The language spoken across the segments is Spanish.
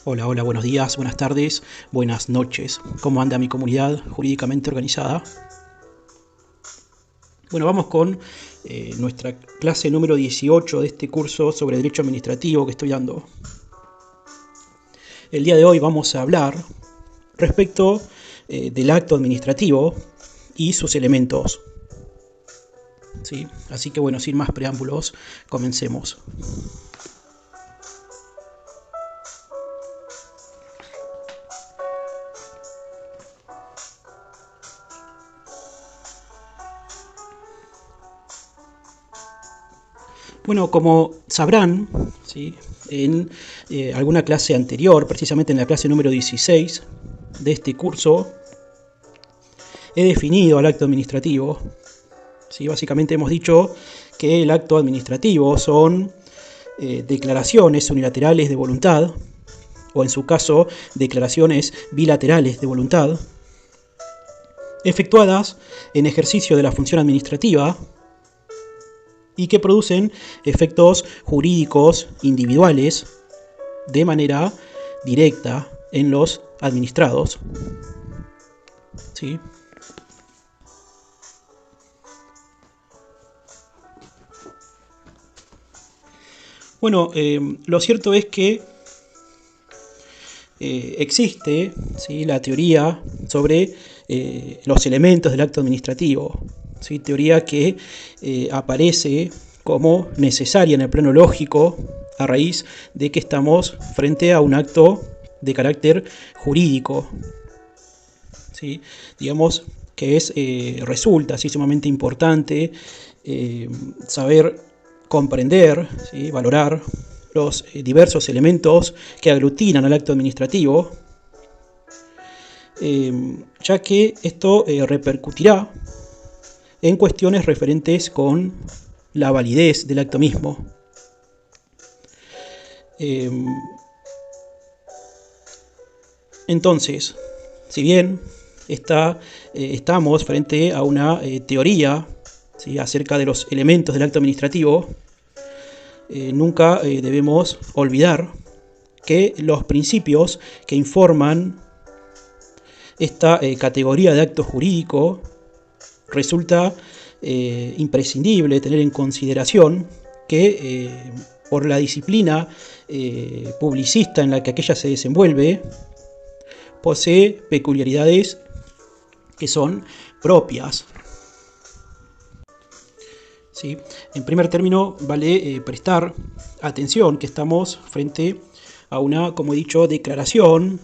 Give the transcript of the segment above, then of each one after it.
Hola, hola, buenos días, buenas tardes, buenas noches. ¿Cómo anda mi comunidad jurídicamente organizada? Bueno, vamos con nuestra clase número 18 de este curso sobre Derecho Administrativo que estoy dando. El día de hoy vamos a hablar respecto del acto administrativo y sus elementos. ¿Sí? Así que bueno, sin más preámbulos, comencemos. Bueno, como sabrán, ¿sí?, en alguna clase anterior, precisamente en la clase número 16 de este curso, he definido al acto administrativo. ¿Sí? Básicamente hemos dicho que el acto administrativo son declaraciones unilaterales de voluntad, o en su caso, declaraciones bilaterales de voluntad, efectuadas en ejercicio de la función administrativa, y que producen efectos jurídicos individuales de manera directa en los administrados. ¿Sí? Bueno, lo cierto es que existe, ¿sí?, la teoría sobre los elementos del acto administrativo. ¿Sí? Teoría que aparece como necesaria en el plano lógico a raíz de que estamos frente a un acto de carácter jurídico. ¿Sí? Digamos que resulta sumamente importante saber comprender, ¿sí?, valorar los diversos elementos que aglutinan al acto administrativo, ya que esto repercutirá en cuestiones referentes con la validez del acto mismo. Entonces, si bien estamos frente a una teoría, ¿sí?, acerca de los elementos del acto administrativo, nunca debemos olvidar que los principios que informan esta categoría de acto jurídico resulta imprescindible tener en consideración que por la disciplina publicista en la que aquella se desenvuelve, posee peculiaridades que son propias. ¿Sí? En primer término, vale prestar atención que estamos frente a una, como he dicho, declaración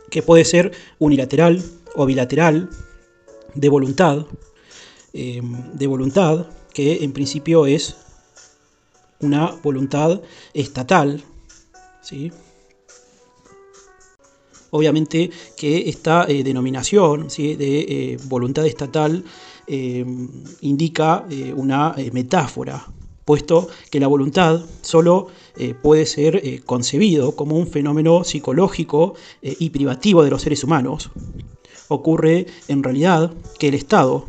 que puede ser unilateral o bilateral de voluntad que en principio es una voluntad estatal. ¿Sí? Obviamente que esta denominación, ¿sí?, de voluntad estatal indica una metáfora, puesto que la voluntad solo puede ser concebido como un fenómeno psicológico y privativo de los seres humanos. Ocurre en realidad que el Estado,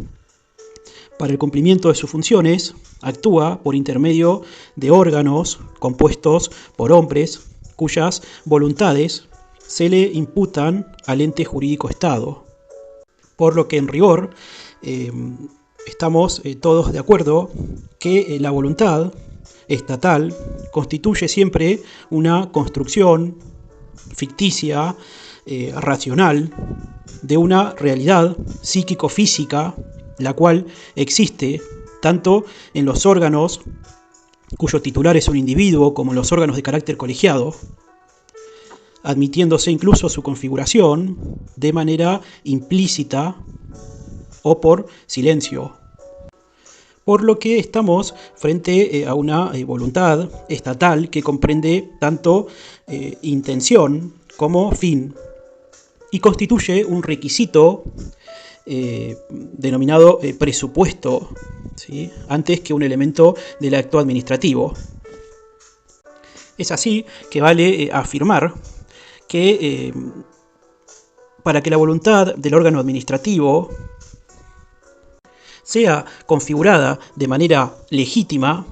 para el cumplimiento de sus funciones, actúa por intermedio de órganos compuestos por hombres cuyas voluntades se le imputan al ente jurídico Estado. Por lo que en rigor estamos todos de acuerdo que la voluntad estatal constituye siempre una construcción ficticia, racional, de una realidad psíquico-física, la cual existe tanto en los órganos cuyo titular es un individuo como en los órganos de carácter colegiado, admitiéndose incluso su configuración de manera implícita o por silencio. Por lo que estamos frente a una voluntad estatal que comprende tanto intención como fin y constituye un requisito denominado presupuesto, ¿sí?, antes que un elemento del acto administrativo. Es así que vale afirmar que para que la voluntad del órgano administrativo sea configurada de manera legítima,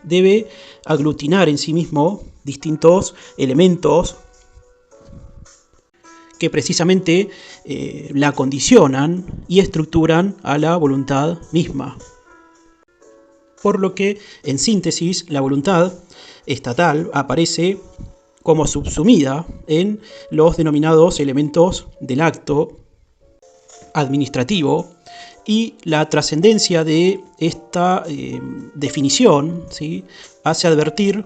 debe aglutinar en sí mismo distintos elementos que precisamente la condicionan y estructuran a la voluntad misma. Por lo que, en síntesis, la voluntad estatal aparece como subsumida en los denominados elementos del acto administrativo, y la trascendencia de esta definición, ¿sí?, hace advertir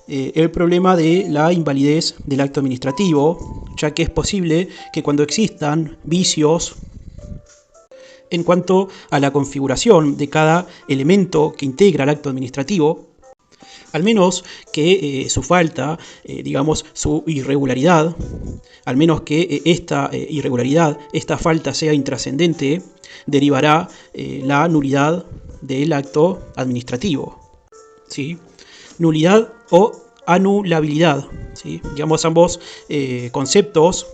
el problema de la invalidez del acto administrativo, ya que es posible que cuando existan vicios en cuanto a la configuración de cada elemento que integra el acto administrativo, al menos que su falta, digamos, su irregularidad, al menos que esta irregularidad, esta falta sea intrascendente, derivará la nulidad del acto administrativo, ¿sí? Nulidad o anulabilidad, ¿sí? Digamos, ambos conceptos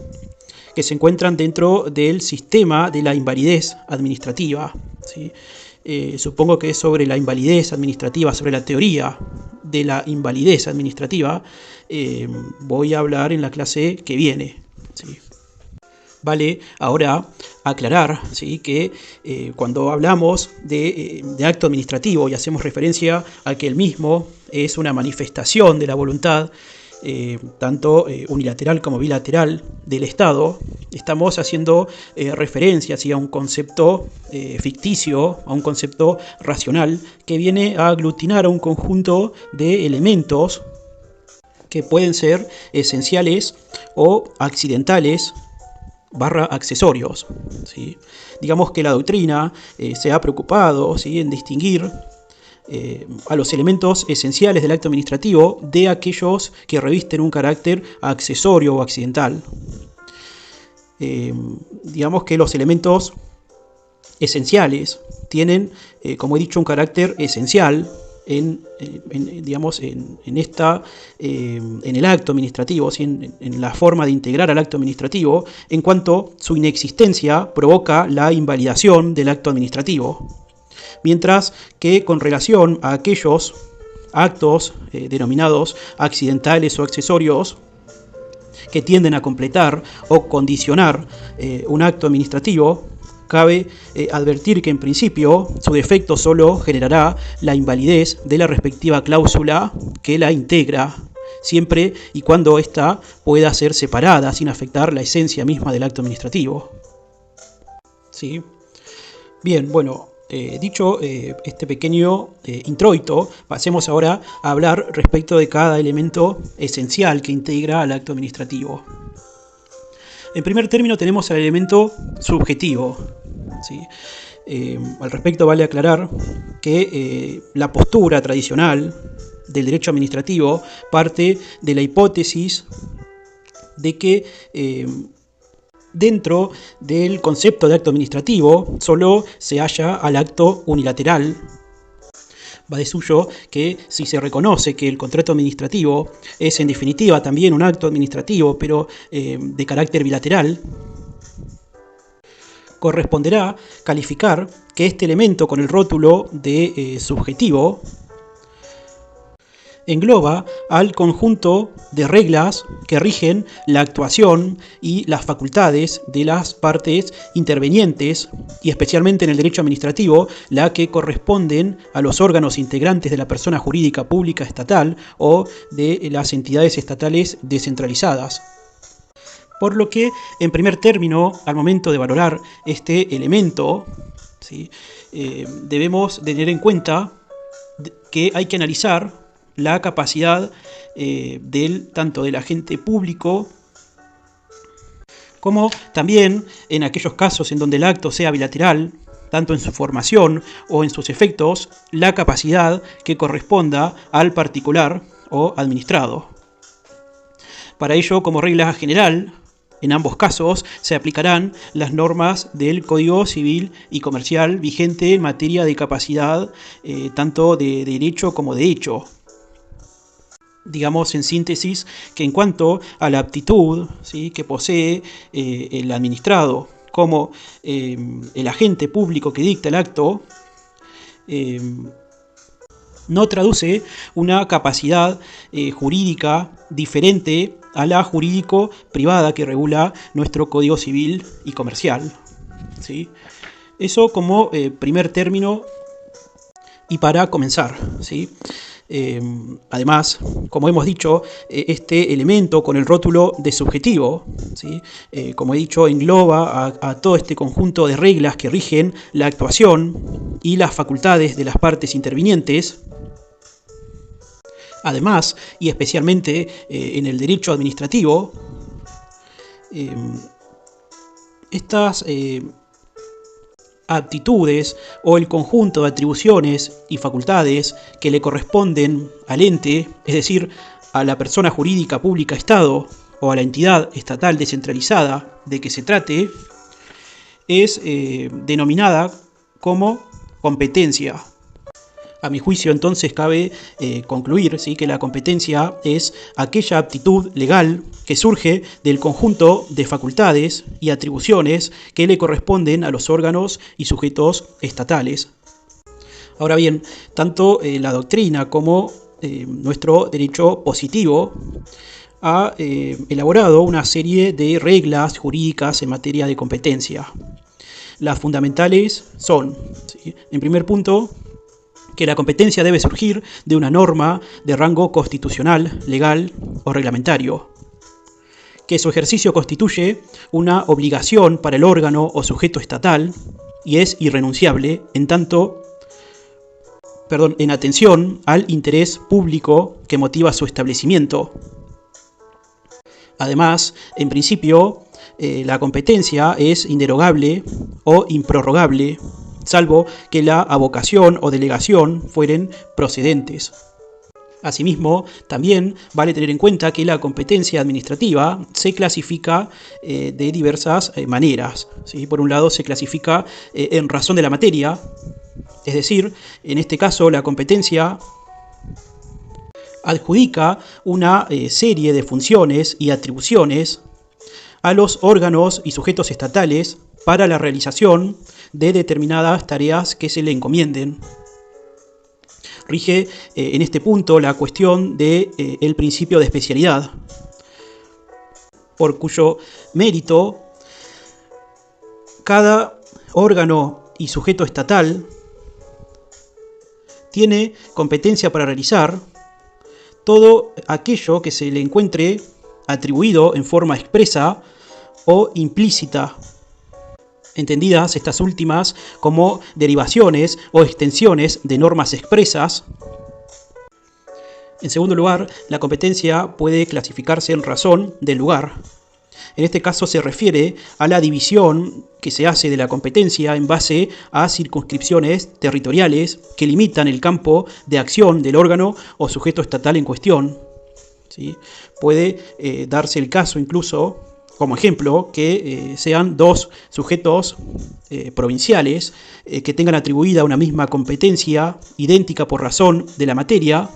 que se encuentran dentro del sistema de la invalidez administrativa, ¿sí? Supongo que sobre la invalidez administrativa, sobre la teoría de la invalidez administrativa, voy a hablar en la clase que viene, ¿sí? Vale ahora aclarar, ¿sí?, que cuando hablamos de acto administrativo y hacemos referencia a que el mismo es una manifestación de la voluntad, tanto unilateral como bilateral del Estado, estamos haciendo referencia, ¿sí?, a un concepto ficticio, a un concepto racional que viene a aglutinar a un conjunto de elementos que pueden ser esenciales o accidentales / accesorios, ¿sí? Digamos que la doctrina se ha preocupado, ¿sí?, en distinguir a los elementos esenciales del acto administrativo de aquellos que revisten un carácter accesorio o accidental. Digamos que los elementos esenciales tienen, como he dicho, un carácter esencial en el acto administrativo, ¿sí?, en la forma de integrar al acto administrativo, en cuanto su inexistencia provoca la invalidación del acto administrativo. Mientras que con relación a aquellos actos denominados accidentales o accesorios que tienden a completar o condicionar un acto administrativo, cabe advertir que en principio su defecto solo generará la invalidez de la respectiva cláusula que la integra, siempre y cuando ésta pueda ser separada sin afectar la esencia misma del acto administrativo. ¿Sí? Bien, bueno, dicho este pequeño introito, pasemos ahora a hablar respecto de cada elemento esencial que integra al acto administrativo. En primer término tenemos el elemento subjetivo, ¿sí? Al respecto vale aclarar que la postura tradicional del derecho administrativo parte de la hipótesis de que dentro del concepto de acto administrativo solo se halla al acto unilateral. Va de suyo que si se reconoce que el contrato administrativo es en definitiva también un acto administrativo, pero de carácter bilateral, corresponderá calificar que este elemento con el rótulo de subjetivo engloba al conjunto de reglas que rigen la actuación y las facultades de las partes intervenientes, y especialmente en el derecho administrativo, la que corresponden a los órganos integrantes de la persona jurídica pública estatal o de las entidades estatales descentralizadas. Por lo que, en primer término, al momento de valorar este elemento, ¿sí?, debemos tener en cuenta que hay que analizar la capacidad tanto del agente público como también en aquellos casos en donde el acto sea bilateral, tanto en su formación o en sus efectos, la capacidad que corresponda al particular o administrado. Para ello, como regla general, en ambos casos se aplicarán las normas del Código Civil y Comercial vigente en materia de capacidad, tanto de derecho como de hecho. Digamos en síntesis que en cuanto a la aptitud, ¿sí?, que posee el administrado como el agente público que dicta el acto, no traduce una capacidad jurídica diferente a la jurídico-privada que regula nuestro Código Civil y Comercial, ¿sí? Eso como primer término y para comenzar, ¿sí? Además, como hemos dicho, este elemento con el rótulo de subjetivo, ¿sí? Como he dicho, engloba a todo este conjunto de reglas que rigen la actuación y las facultades de las partes intervinientes. Además, y especialmente en el derecho administrativo, estas aptitudes o el conjunto de atribuciones y facultades que le corresponden al ente, es decir, a la persona jurídica pública Estado o a la entidad estatal descentralizada de que se trate, es denominada como competencia. A mi juicio, entonces, cabe concluir, ¿sí?, que la competencia es aquella aptitud legal que surge del conjunto de facultades y atribuciones que le corresponden a los órganos y sujetos estatales. Ahora bien, tanto la doctrina como nuestro derecho positivo ha elaborado una serie de reglas jurídicas en materia de competencia. Las fundamentales son, ¿sí?, en primer punto, que la competencia debe surgir de una norma de rango constitucional, legal o reglamentario, que su ejercicio constituye una obligación para el órgano o sujeto estatal y es irrenunciable en atención al interés público que motiva su establecimiento. Además, en principio, la competencia es inderogable o improrrogable, salvo que la avocación o delegación fueren procedentes. Asimismo, también vale tener en cuenta que la competencia administrativa se clasifica de diversas maneras, ¿sí? Por un lado, se clasifica en razón de la materia, es decir, en este caso la competencia adjudica una serie de funciones y atribuciones a los órganos y sujetos estatales para la realización de determinadas tareas que se le encomienden. Rige en este punto la cuestión del principio de especialidad, por cuyo mérito cada órgano y sujeto estatal tiene competencia para realizar todo aquello que se le encuentre atribuido en forma expresa o implícita, entendidas estas últimas como derivaciones o extensiones de normas expresas. En segundo lugar, la competencia puede clasificarse en razón del lugar. En este caso se refiere a la división que se hace de la competencia en base a circunscripciones territoriales que limitan el campo de acción del órgano o sujeto estatal en cuestión, ¿sí? Puede darse el caso incluso, como ejemplo, que sean dos sujetos provinciales que tengan atribuida una misma competencia idéntica por razón de la materia,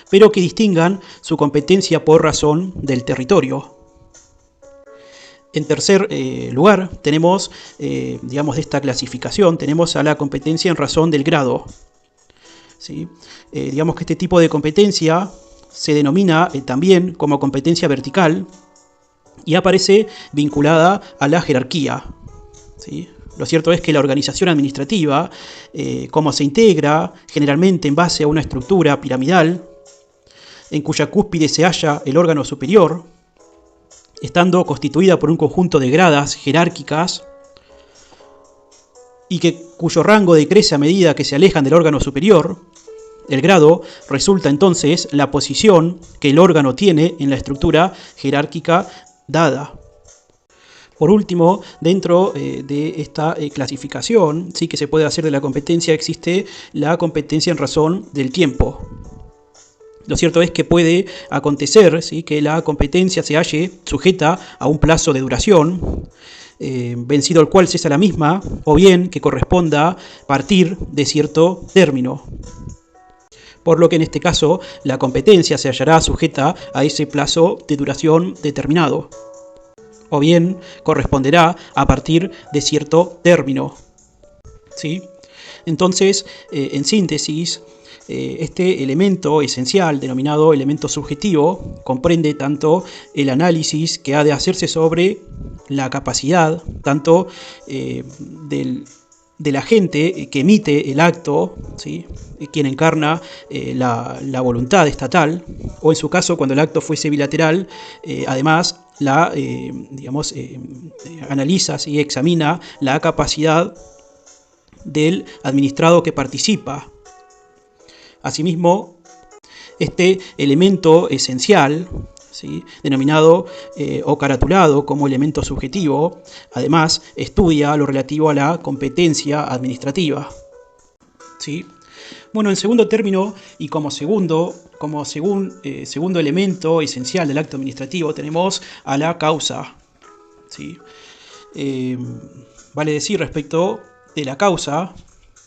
pero que distingan su competencia por razón del territorio. En tercer lugar, tenemos, de esta clasificación, tenemos a la competencia en razón del grado, ¿sí? Digamos que este tipo de competencia se denomina también como competencia vertical y aparece vinculada a la jerarquía, ¿sí? Lo cierto es que la organización administrativa, como se integra generalmente en base a una estructura piramidal, en cuya cúspide se halla el órgano superior, estando constituida por un conjunto de gradas jerárquicas y cuyo rango decrece a medida que se alejan del órgano superior, el grado resulta entonces la posición que el órgano tiene en la estructura jerárquica dada. Por último, dentro de esta clasificación, sí, que se puede hacer de la competencia, existe la competencia en razón del tiempo. Lo cierto es que puede acontecer, ¿sí?, que la competencia se halle sujeta a un plazo de duración, vencido el cual cesa la misma, o bien que corresponda partir de cierto término. Por lo que en este caso la competencia se hallará sujeta a ese plazo de duración determinado, o bien corresponderá a partir de cierto término, ¿sí? Entonces, en síntesis, Este elemento esencial, denominado elemento subjetivo, comprende tanto el análisis que ha de hacerse sobre la capacidad, tanto del agente que emite el acto, ¿sí?, quien encarna la voluntad estatal, o en su caso, cuando el acto fuese bilateral, además analiza y examina la capacidad del administrado que participa. Asimismo, este elemento esencial, ¿sí?, denominado o caratulado como elemento subjetivo, además estudia lo relativo a la competencia administrativa, ¿sí? Bueno, en segundo término y como segundo elemento esencial del acto administrativo tenemos a la causa, ¿sí? Vale decir respecto de la causa,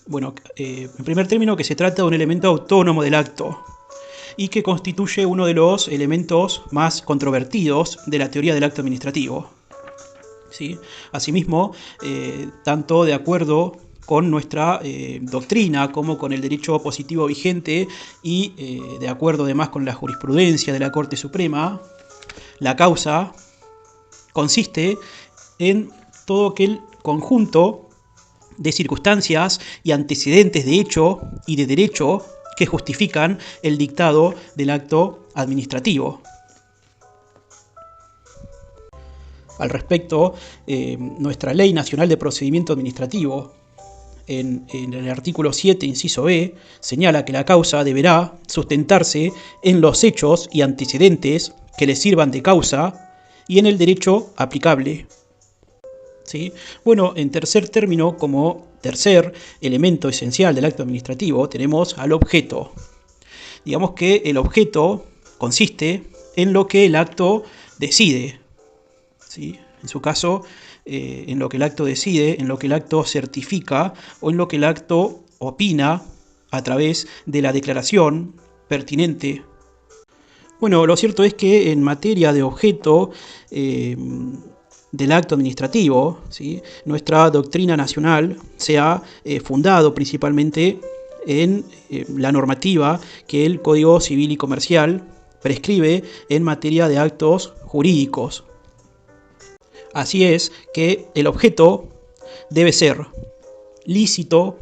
bueno, en primer término, que se trata de un elemento autónomo del acto y que constituye uno de los elementos más controvertidos de la teoría del acto administrativo, ¿sí? Asimismo, tanto de acuerdo con nuestra doctrina como con el derecho positivo vigente y de acuerdo además con la jurisprudencia de la Corte Suprema, la causa consiste en todo aquel conjunto de circunstancias y antecedentes de hecho y de derecho que justifican el dictado del acto administrativo. Al respecto, nuestra Ley Nacional de Procedimiento Administrativo, en el artículo 7, inciso B, señala que la causa deberá sustentarse en los hechos y antecedentes que le sirvan de causa y en el derecho aplicable, ¿sí? Bueno, en tercer término, como tercer elemento esencial del acto administrativo, tenemos al objeto. Digamos que el objeto consiste en lo que el acto decide, ¿sí? En su caso, en lo que el acto decide, en lo que el acto certifica o en lo que el acto opina a través de la declaración pertinente. Bueno, lo cierto es que en materia de objeto del acto administrativo, ¿sí?, nuestra doctrina nacional se ha fundado principalmente en la normativa que el Código Civil y Comercial prescribe en materia de actos jurídicos. Así es que el objeto debe ser lícito,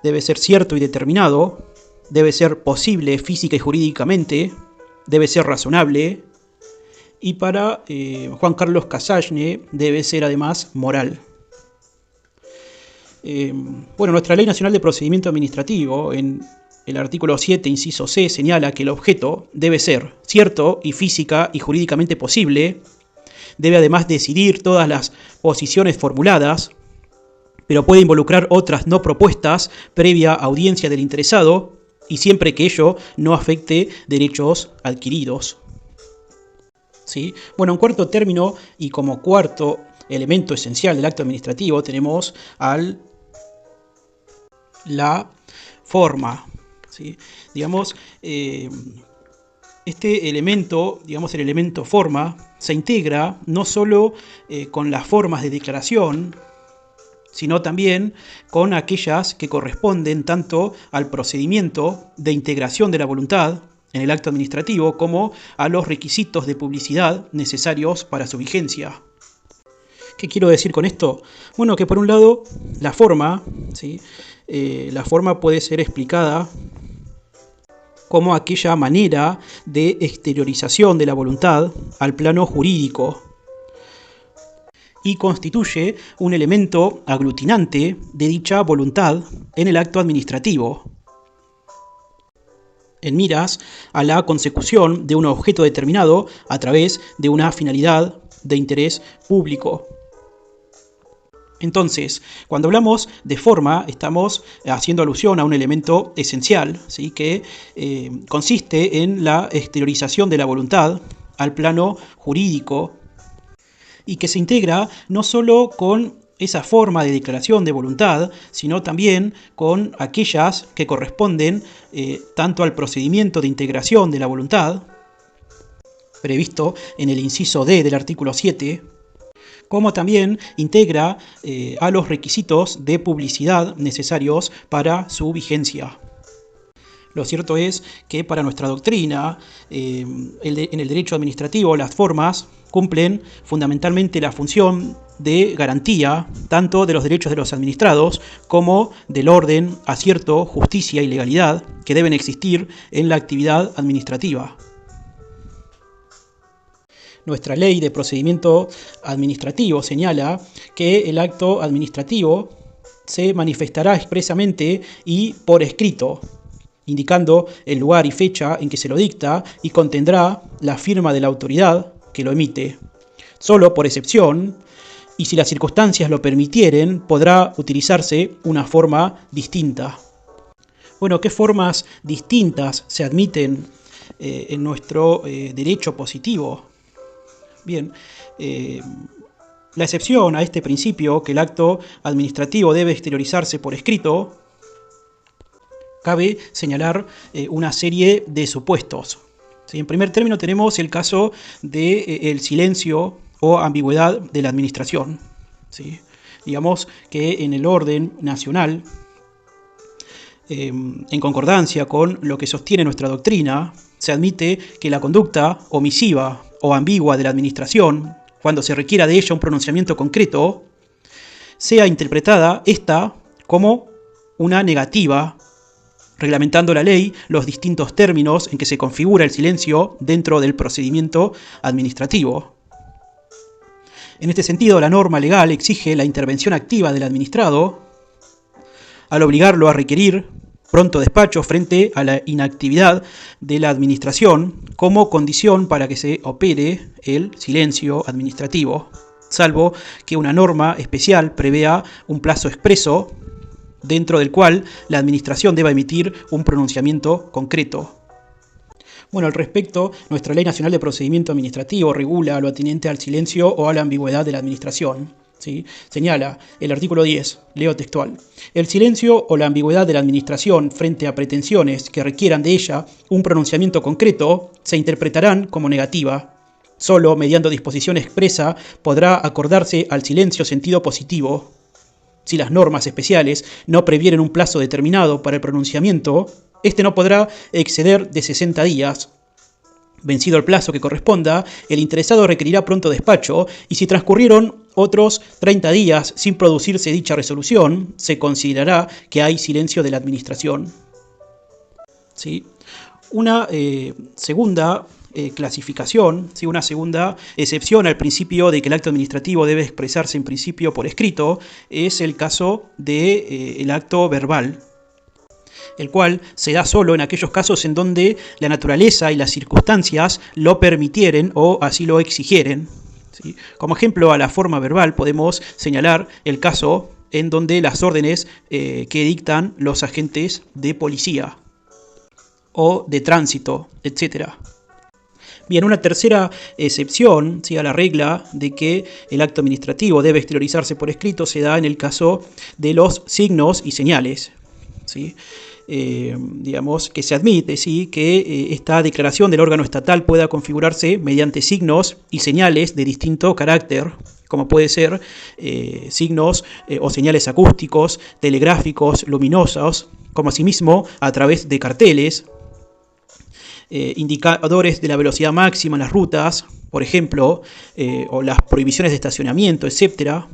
debe ser cierto y determinado, debe ser posible física y jurídicamente, debe ser razonable y para Juan Carlos Casagne debe ser además moral. Bueno, nuestra Ley Nacional de Procedimiento Administrativo, en el artículo 7, inciso C, señala que el objeto debe ser cierto y física y jurídicamente posible, debe además decidir todas las posiciones formuladas, pero puede involucrar otras no propuestas previa audiencia del interesado y siempre que ello no afecte derechos adquiridos, ¿sí? Bueno, en cuarto término y como cuarto elemento esencial del acto administrativo tenemos la forma, ¿sí? Digamos, este elemento, digamos el elemento forma, se integra no solo con las formas de declaración, sino también con aquellas que corresponden tanto al procedimiento de integración de la voluntad en el acto administrativo como a los requisitos de publicidad necesarios para su vigencia. ¿Qué quiero decir con esto? Bueno, que por un lado la forma, ¿sí?, la forma puede ser explicada como aquella manera de exteriorización de la voluntad al plano jurídico y constituye un elemento aglutinante de dicha voluntad en el acto administrativo, en miras a la consecución de un objeto determinado a través de una finalidad de interés público. Entonces, cuando hablamos de forma, estamos haciendo alusión a un elemento esencial, ¿sí?, que consiste en la exteriorización de la voluntad al plano jurídico y que se integra no solo con esa forma de declaración de voluntad, sino también con aquellas que corresponden tanto al procedimiento de integración de la voluntad, previsto en el inciso D del artículo 7, como también integra a los requisitos de publicidad necesarios para su vigencia. Lo cierto es que para nuestra doctrina, en el derecho administrativo, las formas cumplen fundamentalmente la función de garantía tanto de los derechos de los administrados como del orden, acierto, justicia y legalidad que deben existir en la actividad administrativa. Nuestra ley de procedimiento administrativo señala que el acto administrativo se manifestará expresamente y por escrito, indicando el lugar y fecha en que se lo dicta y contendrá la firma de la autoridad que lo emite. Solo por excepción, y si las circunstancias lo permitieren, podrá utilizarse una forma distinta. Bueno, ¿qué formas distintas se admiten en nuestro derecho positivo? Bien, la excepción a este principio, que el acto administrativo debe exteriorizarse por escrito, cabe señalar una serie de supuestos. ¿Sí? En primer término tenemos el caso del silencio o ambigüedad de la administración. ¿Sí? Digamos que en el orden nacional, en concordancia con lo que sostiene nuestra doctrina, se admite que la conducta omisiva o ambigua de la administración, cuando se requiera de ella un pronunciamiento concreto, sea interpretada esta como una negativa, reglamentando la ley los distintos términos en que se configura el silencio dentro del procedimiento administrativo. En este sentido, la norma legal exige la intervención activa del administrado al obligarlo a requerir pronto despacho frente a la inactividad de la administración como condición para que se opere el silencio administrativo, salvo que una norma especial prevea un plazo expreso dentro del cual la administración deba emitir un pronunciamiento concreto. Bueno, al respecto, nuestra Ley Nacional de Procedimiento Administrativo regula lo atinente al silencio o a la ambigüedad de la administración. ¿Sí? Señala el artículo 10, leo textual: el silencio o la ambigüedad de la administración frente a pretensiones que requieran de ella un pronunciamiento concreto se interpretarán como negativa. Solo mediante disposición expresa podrá acordarse al silencio sentido positivo. Si las normas especiales no previeren un plazo determinado para el pronunciamiento, este no podrá exceder de 60 días. Vencido el plazo que corresponda, el interesado requerirá pronto despacho y si transcurrieron otros 30 días sin producirse dicha resolución, se considerará que hay silencio de la administración. ¿Sí? Una segunda clasificación, ¿sí? Una segunda excepción al principio de que el acto administrativo debe expresarse en principio por escrito es el caso del acto verbal, el cual se da solo en aquellos casos en donde la naturaleza y las circunstancias lo permitieren o así lo exigieren. ¿Sí? Como ejemplo a la forma verbal podemos señalar el caso en donde las órdenes que dictan los agentes de policía o de tránsito, etc. Bien, una tercera excepción, ¿sí?, a la regla de que el acto administrativo debe exteriorizarse por escrito se da en el caso de los signos y señales. ¿Sí? Digamos que se admite, ¿sí?, que esta declaración del órgano estatal pueda configurarse mediante signos y señales de distinto carácter, como puede ser signos o señales acústicos, telegráficos, luminosos, como asimismo a través de carteles, indicadores de la velocidad máxima en las rutas, por ejemplo, o las prohibiciones de estacionamiento, etc.,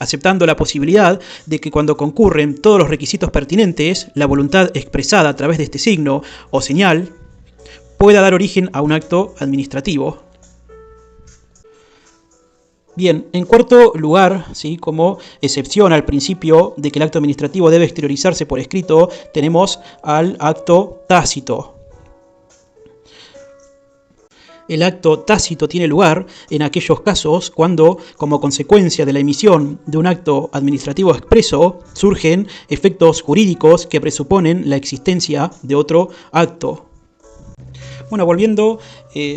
aceptando la posibilidad de que cuando concurren todos los requisitos pertinentes, la voluntad expresada a través de este signo o señal pueda dar origen a un acto administrativo. Bien, en cuarto lugar, ¿sí?, como excepción al principio de que el acto administrativo debe exteriorizarse por escrito, tenemos al acto tácito. El acto tácito tiene lugar en aquellos casos cuando, como consecuencia de la emisión de un acto administrativo expreso, surgen efectos jurídicos que presuponen la existencia de otro acto. Bueno, volviendo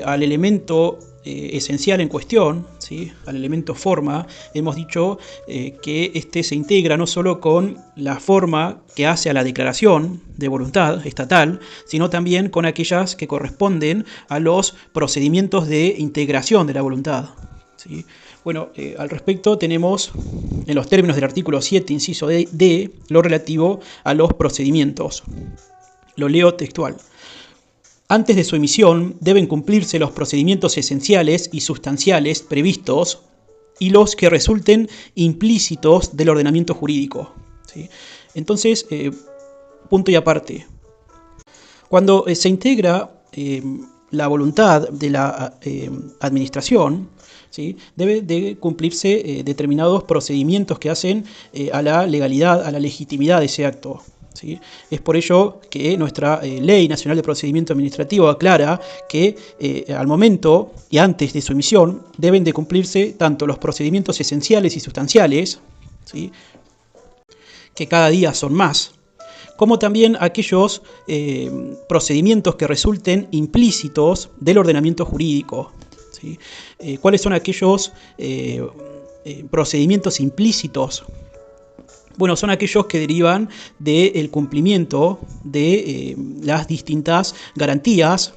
al elemento esencial en cuestión, ¿sí?, al elemento forma, hemos dicho que este se integra no solo con la forma que hace a la declaración de voluntad estatal, sino también con aquellas que corresponden a los procedimientos de integración de la voluntad. ¿Sí? Bueno, al respecto tenemos en los términos del artículo 7, inciso D, lo relativo a los procedimientos. Lo leo textual. Antes de su emisión deben cumplirse los procedimientos esenciales y sustanciales previstos y los que resulten implícitos del ordenamiento jurídico. ¿Sí? Entonces, punto y aparte. Cuando se integra la voluntad de la administración, ¿sí? Debe de cumplirse determinados procedimientos que hacen a la legalidad, a la legitimidad de ese acto. ¿Sí? Es por ello que nuestra Ley Nacional de Procedimiento Administrativo aclara que al momento y antes de su emisión deben de cumplirse tanto los procedimientos esenciales y sustanciales, ¿sí? Que cada día son más, como también aquellos procedimientos que resulten implícitos del ordenamiento jurídico. ¿Sí? ¿Cuáles son aquellos procedimientos implícitos? Bueno, son aquellos que derivan del cumplimiento de las distintas garantías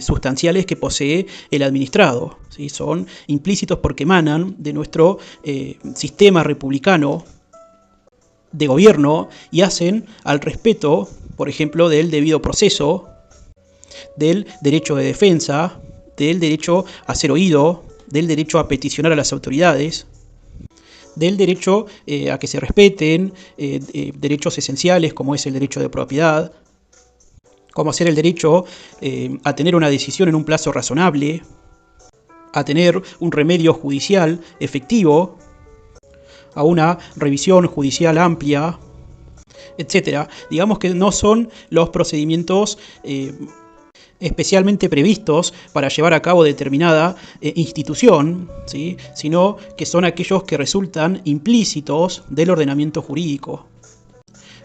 sustanciales que posee el administrado. ¿Sí? Son implícitos porque emanan de nuestro sistema republicano de gobierno y hacen al respeto, por ejemplo, del debido proceso, del derecho de defensa, del derecho a ser oído, del derecho a peticionar a las autoridades, del derecho a que se respeten derechos esenciales como es el derecho de propiedad, como ser el derecho a tener una decisión en un plazo razonable, a tener un remedio judicial efectivo, a una revisión judicial amplia, etc. Digamos que no son los procedimientos especialmente previstos para llevar a cabo determinada institución, ¿sí? Sino que son aquellos que resultan implícitos del ordenamiento jurídico.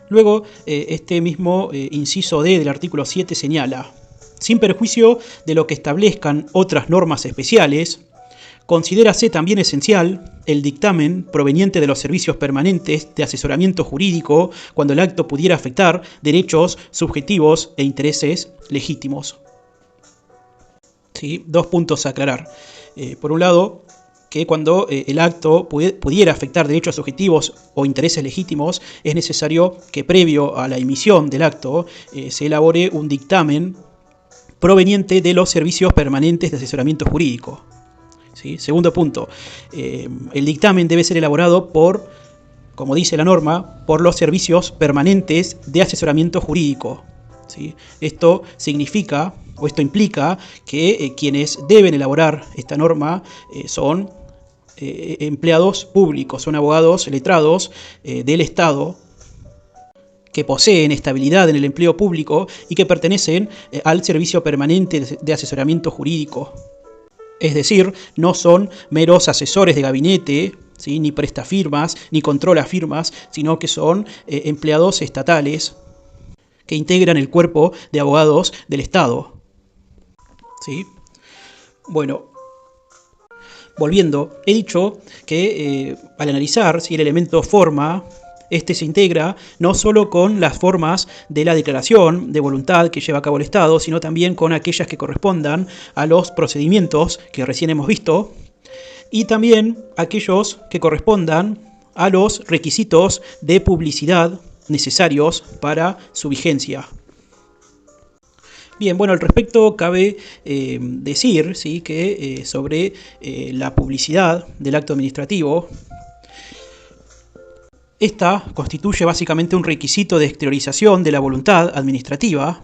Luego, este mismo inciso D del artículo 7 señala: sin perjuicio de lo que establezcan otras normas especiales, considérase también esencial el dictamen proveniente de los servicios permanentes de asesoramiento jurídico cuando el acto pudiera afectar derechos subjetivos e intereses legítimos. ¿Sí? Dos puntos a aclarar. Por un lado, que cuando el acto pudiera afectar derechos subjetivos o intereses legítimos, es necesario que previo a la emisión del acto se elabore un dictamen proveniente de los servicios permanentes de asesoramiento jurídico. ¿Sí? Segundo punto, el dictamen debe ser elaborado por, como dice la norma, por los servicios permanentes de asesoramiento jurídico. ¿Sí? Esto significa, o esto implica, que quienes deben elaborar esta norma son empleados públicos, son abogados letrados del Estado, que poseen estabilidad en el empleo público y que pertenecen al servicio permanente de asesoramiento jurídico. Es decir, no son meros asesores de gabinete, ¿sí? Ni prestafirmas, ni controlafirmas, sino que son empleados estatales que integran el cuerpo de abogados del Estado. ¿Sí? Bueno, volviendo, he dicho que al analizar si el elemento forma, este se integra no solo con las formas de la declaración de voluntad que lleva a cabo el Estado, sino también con aquellas que correspondan a los procedimientos que recién hemos visto, y también aquellos que correspondan a los requisitos de publicidad necesarios para su vigencia. Bien, bueno, al respecto cabe decir, ¿sí?, que sobre la publicidad del acto administrativo, esta constituye básicamente un requisito de exteriorización de la voluntad administrativa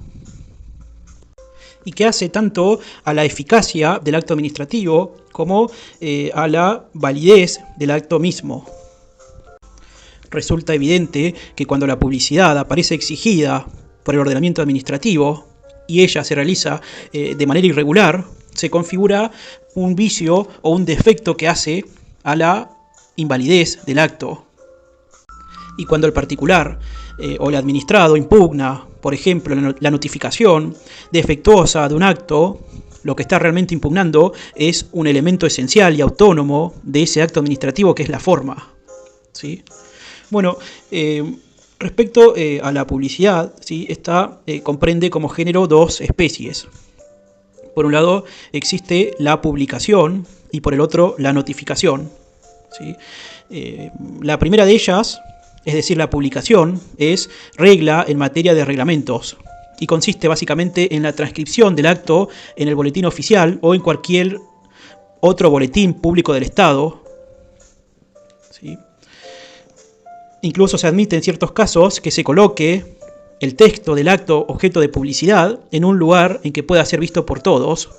y que hace tanto a la eficacia del acto administrativo como a la validez del acto mismo. Resulta evidente que cuando la publicidad aparece exigida por el ordenamiento administrativo y ella se realiza de manera irregular, se configura un vicio o un defecto que hace a la invalidez del acto. Y cuando el particular o el administrado impugna, por ejemplo, la notificación defectuosa de un acto, lo que está realmente impugnando es un elemento esencial y autónomo de ese acto administrativo, que es la forma. ¿Sí? Bueno, respecto a la publicidad, ¿sí?, esta comprende como género dos especies. Por un lado existe la publicación y por el otro la notificación. ¿Sí? La primera de ellas, es decir, la publicación, es regla en materia de reglamentos. y consiste básicamente en la transcripción del acto en el boletín oficial o en cualquier otro boletín público del Estado. ¿Sí? Incluso se admite en ciertos casos que se coloque el texto del acto objeto de publicidad en un lugar en que pueda ser visto por todos,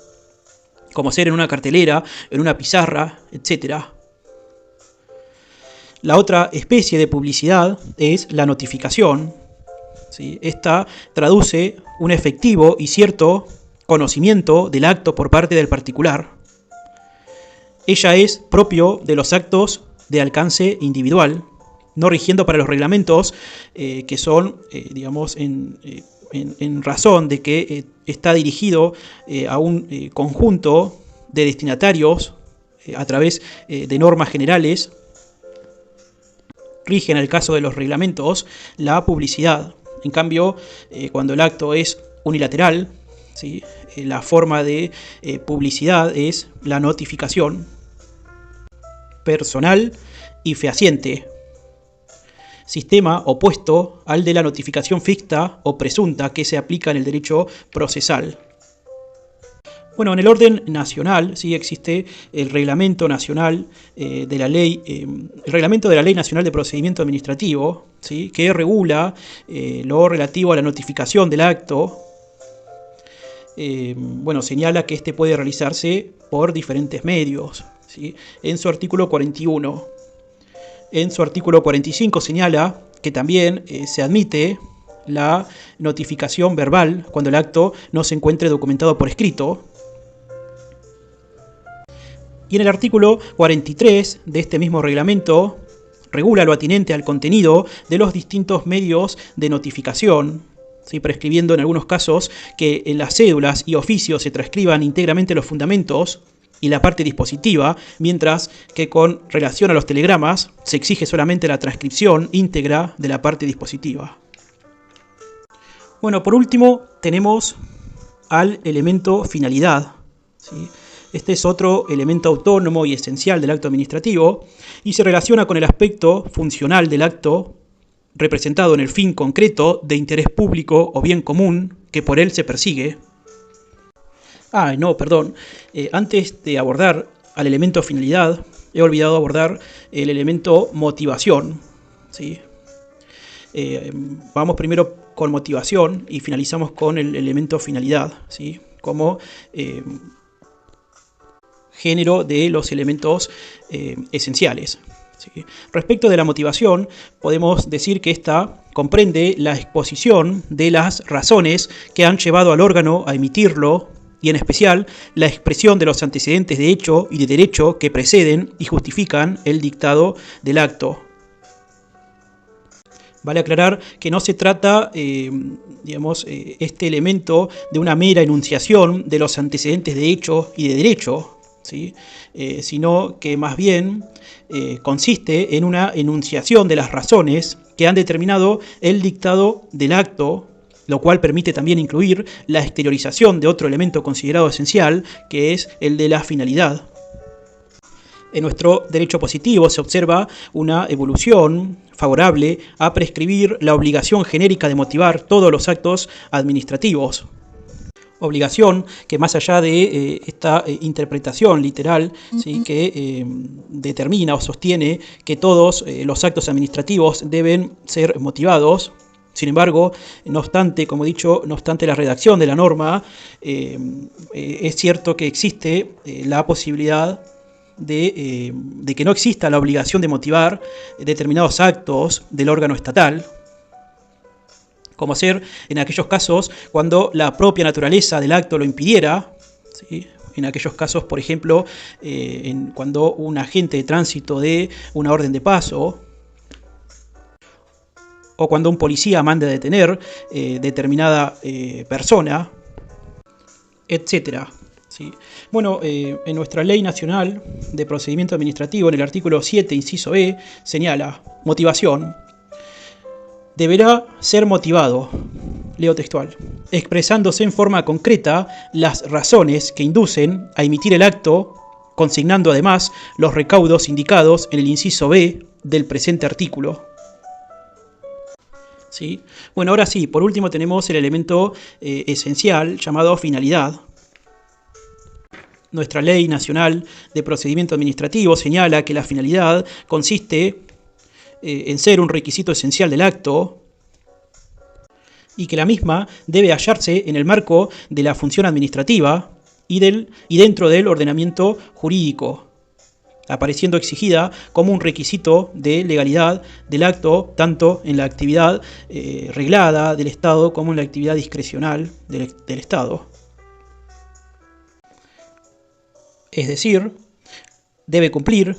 como ser en una cartelera, en una pizarra, etc. La otra especie de publicidad es la notificación. ¿Sí? Esta traduce un efectivo y cierto conocimiento del acto por parte del particular. Ella es propio de los actos de alcance individual, no rigiendo para los reglamentos que son, digamos, en razón de que está dirigido a un conjunto de destinatarios a través de normas generales. Rige en el caso de los reglamentos la publicidad. En cambio, cuando el acto es unilateral, ¿sí? La forma de publicidad es la notificación personal y fehaciente, sistema opuesto al de la notificación ficta o presunta que se aplica en el derecho procesal. Bueno, en el orden nacional sí existe el Reglamento Nacional de la Ley, el Reglamento de la Ley Nacional de Procedimiento Administrativo, ¿sí? Que regula lo relativo a la notificación del acto. Bueno, señala que este puede realizarse por diferentes medios, ¿sí? En su artículo 41. En su artículo 45 señala que también se admite la notificación verbal cuando el acto no se encuentre documentado por escrito. Y en el artículo 43 de este mismo reglamento regula lo atinente al contenido de los distintos medios de notificación, ¿sí? Prescribiendo en algunos casos que en las cédulas y oficios se transcriban íntegramente los fundamentos y la parte dispositiva, mientras que con relación a los telegramas se exige solamente la transcripción íntegra de la parte dispositiva. Bueno, por último tenemos al elemento finalidad, ¿sí? Este es otro elemento autónomo y esencial del acto administrativo y se relaciona con el aspecto funcional del acto representado en el fin concreto de interés público o bien común que por él se persigue. Antes de abordar al elemento finalidad, he olvidado abordar el elemento motivación, ¿sí? Vamos primero con motivación y finalizamos con el elemento finalidad, ¿sí? Como género de los elementos esenciales, ¿sí? Respecto de la motivación, podemos decir que esta comprende la exposición de las razones que han llevado al órgano a emitirlo y en especial la expresión de los antecedentes de hecho y de derecho que preceden y justifican el dictado del acto. Vale aclarar que no se trata, este elemento de una mera enunciación de los antecedentes de hecho y de derecho, ¿sí? Sino que más bien consiste en una enunciación de las razones que han determinado el dictado del acto, lo cual permite también incluir la exteriorización de otro elemento considerado esencial, que es el de la finalidad. En nuestro derecho positivo se observa una evolución favorable a prescribir la obligación genérica de motivar todos los actos administrativos. Obligación que, más allá de esta interpretación literal, ¿sí? Que determina o sostiene que todos los actos administrativos deben ser motivados. Sin embargo, no obstante, como he dicho, no obstante la redacción de la norma, es cierto que existe la posibilidad de que no exista la obligación de motivar determinados actos del órgano estatal, como ser en aquellos casos cuando la propia naturaleza del acto lo impidiera, ¿sí? En aquellos casos, por ejemplo, cuando un agente de tránsito dé una orden de paso, o cuando un policía manda detener determinada persona, etc. ¿Sí? Bueno, en nuestra Ley Nacional de Procedimiento Administrativo, en el artículo 7, inciso E, señala: motivación. Deberá ser motivado, leo textual, expresándose en forma concreta las razones que inducen a emitir el acto, consignando además los recaudos indicados en el inciso B del presente artículo. ¿sí? Bueno, ahora sí, por último tenemos el elemento esencial llamado finalidad. Nuestra Ley Nacional de Procedimiento Administrativo señala que la finalidad consiste en ser un requisito esencial del acto y que la misma debe hallarse en el marco de la función administrativa y dentro del ordenamiento jurídico, apareciendo exigida como un requisito de legalidad del acto, tanto en la actividad reglada del Estado como en la actividad discrecional del Estado. Es decir, debe cumplir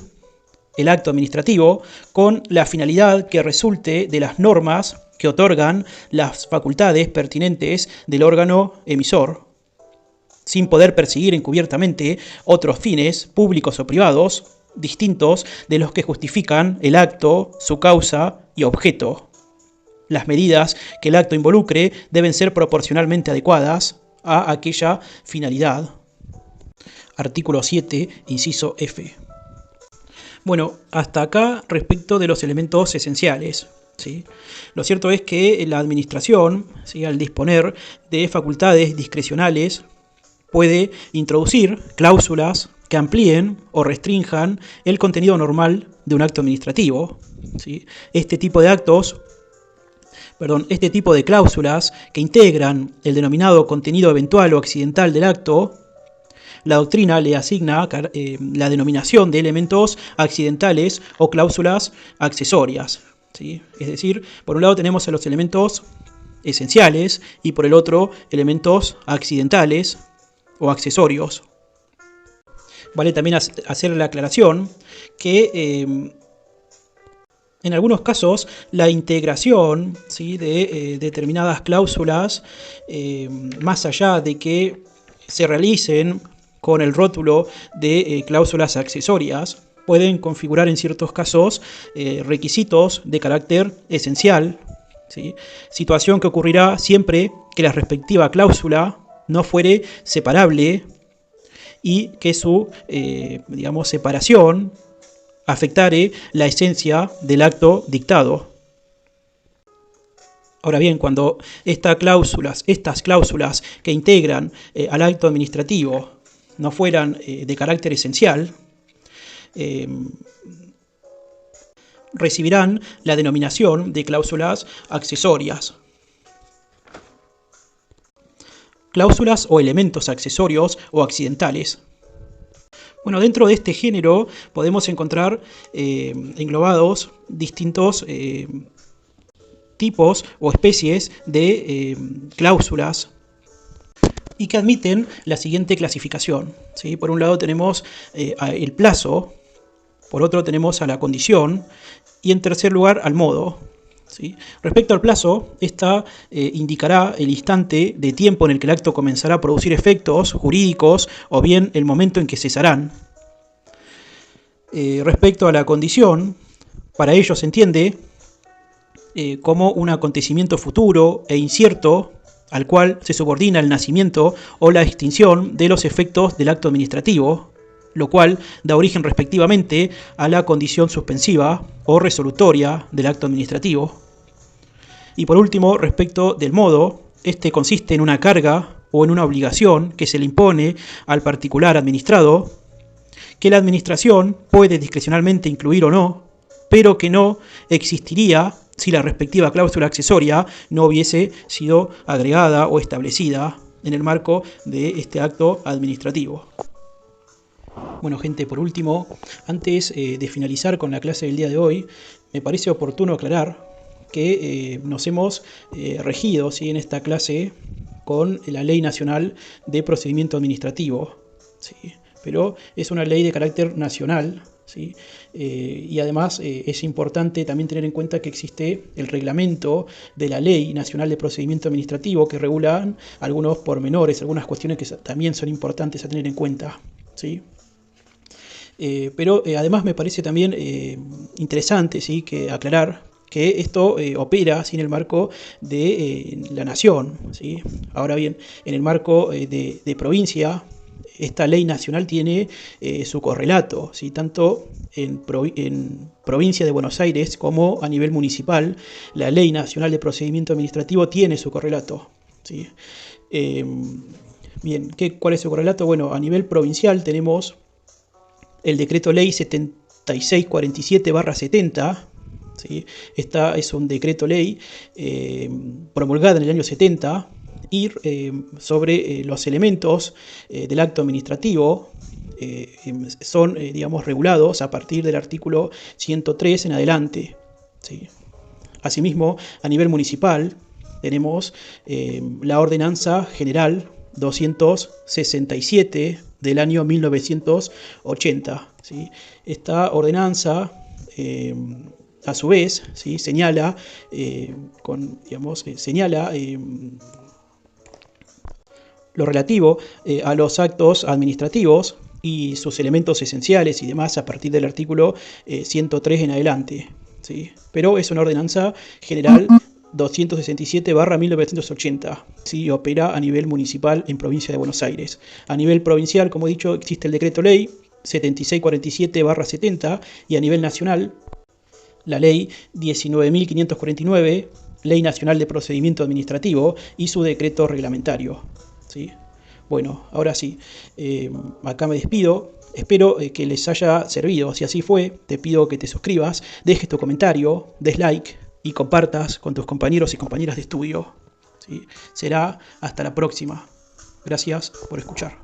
el acto administrativo con la finalidad que resulte de las normas que otorgan las facultades pertinentes del órgano emisor, sin poder perseguir encubiertamente otros fines públicos o privados distintos de los que justifican el acto, su causa y objeto. Las medidas que el acto involucre deben ser proporcionalmente adecuadas a aquella finalidad. Artículo 7, inciso F. Bueno, hasta acá respecto de los elementos esenciales, ¿sí? Lo cierto es que la administración, ¿sí?, al disponer de facultades discrecionales, puede introducir cláusulas que amplíen o restrinjan el contenido normal de un acto administrativo, ¿sí? Este tipo de cláusulas que integran el denominado contenido eventual o accidental del acto, la doctrina le asigna la denominación de elementos accidentales o cláusulas accesorias, ¿sí? Es decir, por un lado tenemos a los elementos esenciales y por el otro elementos accidentales o accesorios. Vale también hacer la aclaración que en algunos casos la integración, ¿sí?, de determinadas cláusulas, más allá de que se realicen con el rótulo de cláusulas accesorias, pueden configurar en ciertos casos requisitos de carácter esencial, ¿sí?, situación que ocurrirá siempre que la respectiva cláusula no fuere separable y que su separación afectare la esencia del acto dictado. Ahora bien, cuando estas cláusulas que integran al acto administrativo no fueran de carácter esencial, recibirán la denominación de cláusulas accesorias. Cláusulas o elementos accesorios o accidentales. Bueno, dentro de este género podemos encontrar englobados distintos tipos o especies de cláusulas y que admiten la siguiente clasificación, ¿sí? Por un lado tenemos el plazo, por otro tenemos a la condición y en tercer lugar al modo, ¿sí? Respecto al plazo, esta indicará el instante de tiempo en el que el acto comenzará a producir efectos jurídicos o bien el momento en que cesarán. Respecto a la condición, para ello se entiende como un acontecimiento futuro e incierto al cual se subordina el nacimiento o la extinción de los efectos del acto administrativo, lo cual da origen respectivamente a la condición suspensiva o resolutoria del acto administrativo. Y por último, respecto del modo, este consiste en una carga o en una obligación que se le impone al particular administrado, que la administración puede discrecionalmente incluir o no, pero que no existiría si la respectiva cláusula accesoria no hubiese sido agregada o establecida en el marco de este acto administrativo. Bueno, gente, por último, antes de finalizar con la clase del día de hoy, me parece oportuno aclarar que nos hemos regido, ¿sí?, en esta clase con la Ley Nacional de Procedimiento Administrativo, ¿sí?, pero es una ley de carácter nacional, ¿sí? Y además es importante también tener en cuenta que existe el reglamento de la Ley Nacional de Procedimiento Administrativo que regulan algunos pormenores, algunas cuestiones que también son importantes a tener en cuenta, ¿sí? Pero además me parece también interesante, ¿sí?, que aclarar que esto opera en el marco de la nación, ¿sí? Ahora bien, en el marco de provincia, esta ley nacional tiene su correlato, ¿sí? Tanto en provincia de Buenos Aires como a nivel municipal, la Ley Nacional de Procedimiento Administrativo tiene su correlato, ¿sí? Bien, ¿cuál es su correlato? Bueno, a nivel provincial tenemos el decreto ley 7647/70, ¿sí? Esta es un decreto ley promulgada en el año 70 y sobre los elementos del acto administrativo son, digamos, regulados a partir del artículo 103 en adelante, ¿sí? Asimismo, a nivel municipal tenemos la Ordenanza General 267 del año 1980, ¿sí? Esta ordenanza, a su vez, ¿sí? señala, lo relativo a los actos administrativos y sus elementos esenciales y demás a partir del artículo 103 en adelante, ¿sí? Pero es una ordenanza general 267/1980, ¿sí? Opera a nivel municipal en provincia de Buenos Aires. A nivel provincial, como he dicho, existe el decreto ley 7647/70 y a nivel nacional la ley 19.549, Ley Nacional de Procedimiento Administrativo y su decreto reglamentario, ¿sí? Bueno, ahora sí, acá me despido. Espero que les haya servido. Si así fue, te pido que te suscribas, dejes tu comentario, des like y compartas con tus compañeros y compañeras de estudio, ¿sí? Será hasta la próxima. Gracias por escuchar.